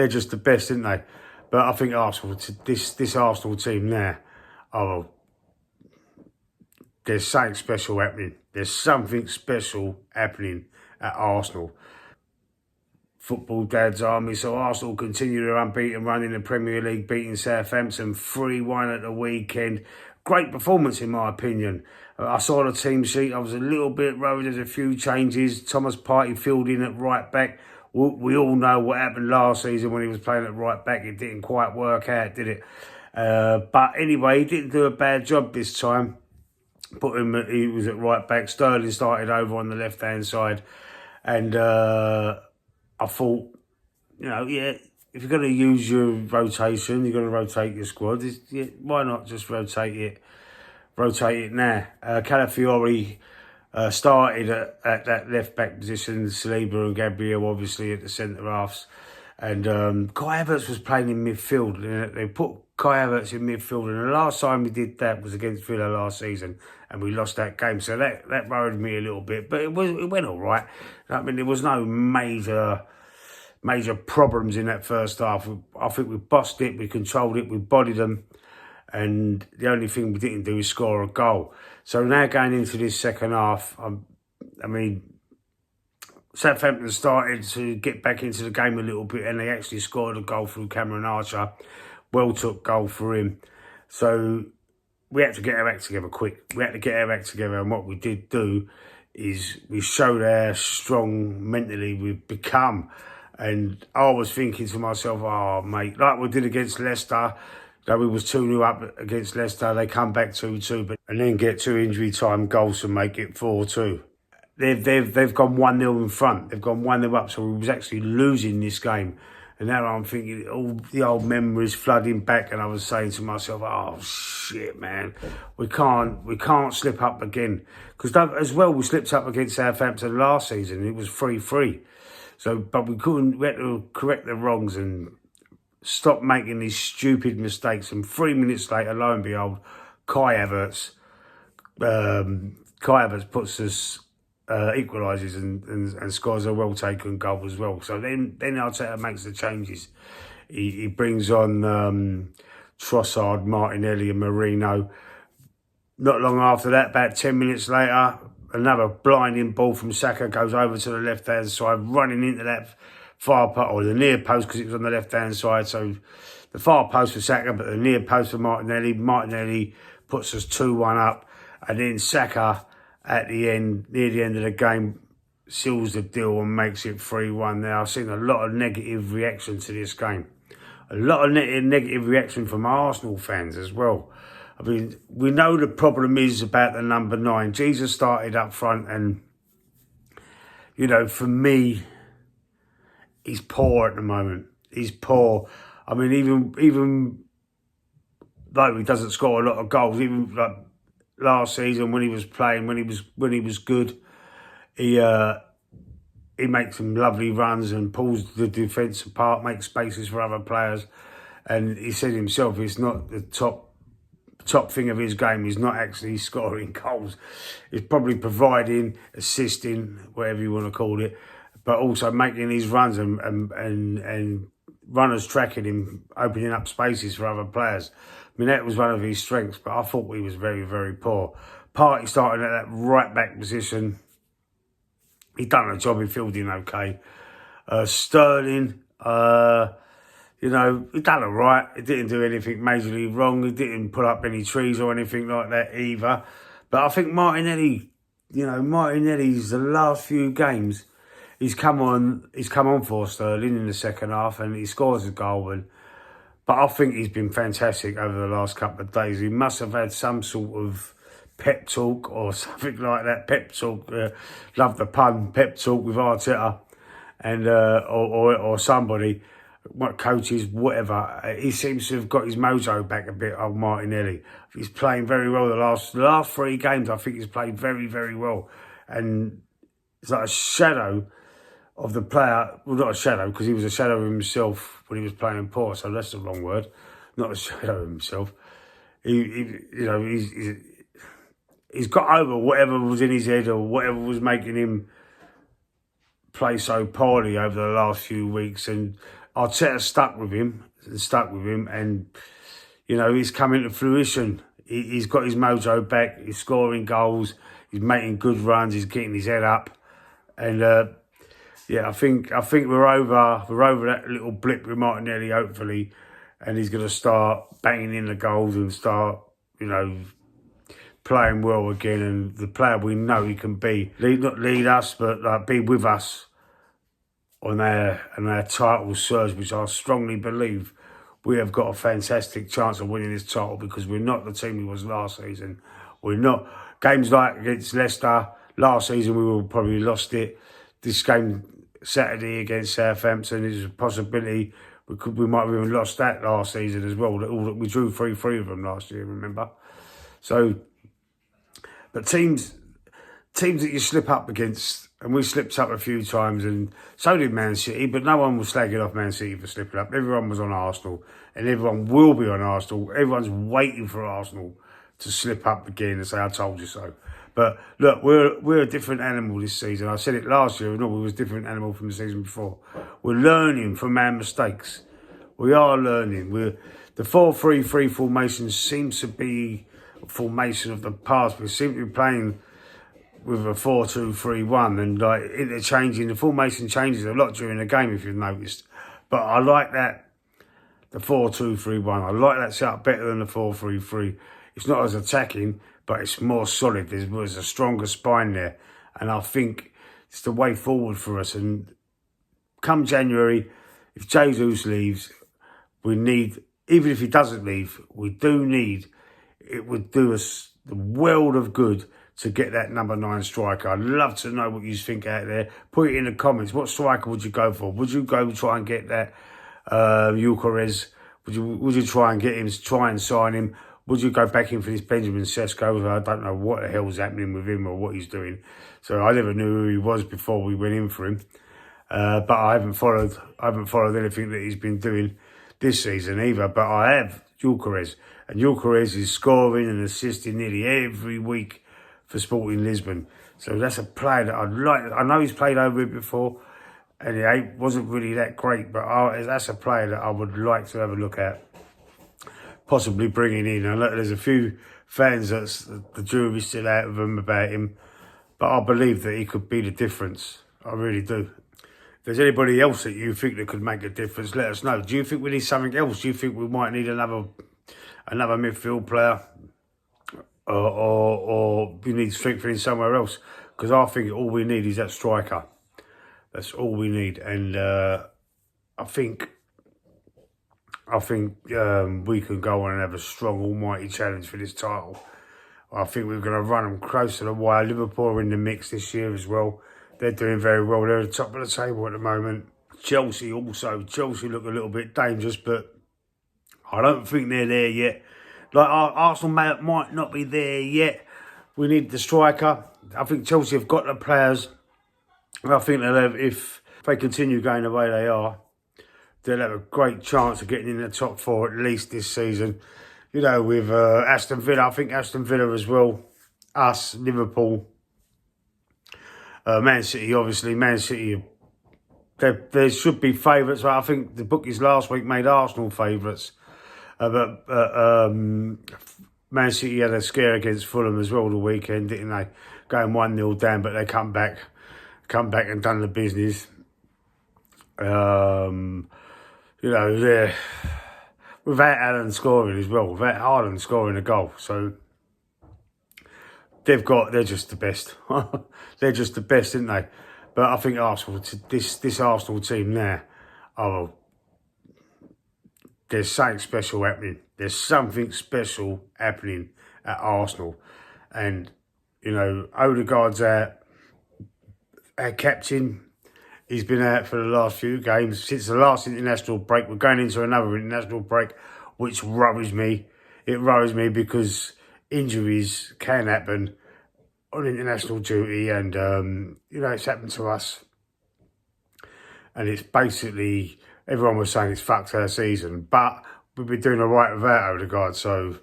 They're just the best, aren't they? But I think Arsenal, this Arsenal team now, oh, there's something special happening. There's something special happening at Arsenal. Football Dad's Army. So Arsenal continue their unbeaten run in the Premier League, beating Southampton 3-1 at the weekend. Great performance, in my opinion. I saw the team sheet. I was a little bit worried. There's a few changes. Thomas Partey filled in at right back. We all know what happened last season when he was playing at right back. It didn't quite work out, did it? But anyway, he didn't do a bad job this time. He was at right back. Sterling started over on the left-hand side. And I thought, yeah, if you're going to use your rotation, you're going to rotate your squad. Why not just rotate it now? Calafiori started at that left-back position. Saliba and Gabriel, obviously, at the centre-halves. And Kai Havertz was playing in midfield. They put Kai Havertz in midfield. And the last time we did that was against Villa last season. And we lost that game. So that worried me a little bit. But it went all right. I mean, there was no major problems in that first half. I think we bossed it. We controlled it. We bodied them. And the only thing we didn't do is score a goal. So now going into this second half, I mean, Southampton started to get back into the game a little bit, and they actually scored a goal through Cameron Archer. Well took goal for him. So we had to get our act together quick. We had to get our act together, and what we did do is we showed how strong mentally we've become. And I was thinking to myself, oh, mate, like we did against Leicester, though we was 2-0 up against Leicester, they come back 2-2, and then get 2 injury time goals to make it 4-2. They've gone 1-0 in front. They've gone 1-0 up, so we was actually losing this game. And now I'm thinking, all the old memories flooding back, and I was saying to myself, oh, shit, man, we can't slip up again. Because as well, we slipped up against Southampton last season. It was 3-3. So, but we had to correct the wrongs and stop making these stupid mistakes. And 3 minutes later, lo and behold, Kai Havertz puts us, equalises and scores a well-taken goal as well. So then Arteta makes the changes. He brings on Trossard, Martinelli and Marino. Not long after that, about 10 minutes later, another blinding ball from Saka goes over to the left-hand side, running into that far post, or the near post, because it was on the left-hand side. So the far post for Saka, but the near post for Martinelli. Martinelli puts us 2-1 up. And then Saka, at the end, near the end of the game, seals the deal and makes it 3-1. Now, I've seen a lot of negative reaction to this game. A lot of negative reaction from Arsenal fans as well. I mean, we know the problem is about the number 9. Jesus started up front and, for me, he's poor at the moment. He's poor. I mean, even though he doesn't score a lot of goals, even like last season when he was playing, when he was good, he makes some lovely runs and pulls the defence apart, makes spaces for other players. And he said himself, it's not the top thing of his game. He's not actually scoring goals. He's probably providing, assisting, whatever you want to call it, but also making these runs and runners tracking him, opening up spaces for other players. I mean, that was one of his strengths, but I thought he was very, very poor. Partey starting at that right-back position. He done a job in fielding okay. Sterling, he done all right. He didn't do anything majorly wrong. He didn't put up any trees or anything like that either. But I think Martinelli's the last few games, he's come on for Sterling in the second half and he scores a goal. But I think he's been fantastic over the last couple of days. He must have had some sort of pep talk or something like that. Pep talk, love the pun, pep talk with Arteta and or somebody. What coaches, whatever, he seems to have got his mojo back a bit, old Martinelli. He's playing very well the last 3 games. I think he's played very, very well. And it's like a shadow of the player. Well, not a shadow, because he was a shadow of himself when he was playing poor, so that's the wrong word. Not a shadow of himself. He's got over whatever was in his head or whatever was making him play so poorly over the last few weeks, and Arteta stuck with him, and you know, he's coming to fruition. He's got his mojo back. He's scoring goals. He's making good runs. He's getting his head up, and yeah, I think we're over that little blip with Martinelli, hopefully, and he's going to start banging in the goals and start, you know, playing well again, and the player we know he can be. Not lead us, but be with us on our title surge, which I strongly believe we have got a fantastic chance of winning this title, because we're not the team we was last season. We're not. Games like against Leicester last season, we would probably lost it. This game Saturday against Southampton is a possibility. We might have even lost that last season as well. We drew 3-3 of them last year, remember? So, but teams that you slip up against, and we slipped up a few times, and so did Man City, but no one was slagging off Man City for slipping up. Everyone was on Arsenal, and everyone will be on Arsenal. Everyone's waiting for Arsenal to slip up again and say, I told you so. But look, we're a different animal this season. I said it last year, no, we was a different animal from the season before. We're learning from our mistakes. We are learning. The 4-3-3 formation seems to be a formation of the past. We seem to be playing with a 4-2-3-1, and like interchanging. The formation changes a lot during the game, if you've noticed. But I like that, the 4-2-3-1. I like that setup better than the 4-3-3. It's not as attacking, but it's more solid. There's a stronger spine there, and I think it's the way forward for us. And come January, if Jesus leaves, we need, even if he doesn't leave, we do need, it would do us the world of good to get that number 9 striker. I'd love to know what you think out there. Put it in the comments. What striker would you go for? Would you go try and get that Gyökeres? Would you try and get him, try and sign him? Would you go back in for this Benjamin Sesko? I don't know what the hell's happening with him or what he's doing. So I never knew who he was before we went in for him. But I haven't followed anything that he's been doing this season either. But I have Gyökeres, and Gyökeres is scoring and assisting nearly every week for Sporting Lisbon. So that's a player that I'd like. I know he's played over it before, and he wasn't really that great, but that's a player that I would like to have a look at, possibly bringing in. I know there's a few fans that's the jury's still out of them about him, but I believe that he could be the difference. I really do. If there's anybody else that you think that could make a difference, let us know. Do you think we need something else? Do you think we might need another midfield player? Or we need strengthening somewhere else? Because I think all we need is that striker. That's all we need. And I think we can go on and have a strong, almighty challenge for this title. I think we're going to run them close to the wire. Liverpool are in the mix this year as well. They're doing very well. They're at the top of the table at the moment. Chelsea look a little bit dangerous, but I don't think they're there yet. Like Arsenal might not be there yet. We need the striker. I think Chelsea have got the players. And I think they'll have, if they continue going the way they are, they'll have a great chance of getting in the top 4 at least this season. You know, with Aston Villa, I think Aston Villa as well. Us, Liverpool, Man City, obviously. Man City, there should be favourites. I think the bookies last week made Arsenal favourites. But Man City had a scare against Fulham as well the weekend, didn't they? Going 1-0 down, but they come back and done the business. You know, they're without Allen scoring as well, without Haaland scoring a goal. So they're just the best. They're just the best, aren't they? But I think Arsenal, this Arsenal team now, there's something special happening. There's something special happening at Arsenal. And, you know, Odegaard's out. Our captain, he's been out for the last few games. Since the last international break, we're going into another international break, which worries me. It worries me because injuries can happen on international duty. And, you know, it's happened to us. And it's basically, everyone was saying it's fucked our season. But we've been doing all right without Odegaard. So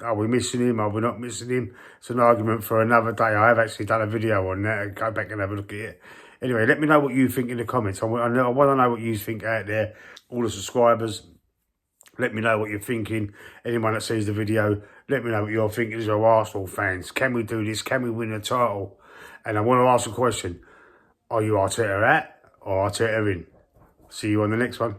are we missing him? Are we not missing him? It's an argument for another day. I have actually done a video on that. Go back and have a look at it Anyway, let me know what you think in the comments. I want to know what you think out there. All the subscribers, let me know what you're thinking. Anyone that sees the video, let me know what you're thinking as your Arsenal fans. Can we do this? Can we win the title? And I want to ask a question. Are you Arteta out or Arteta in? See you on the next one.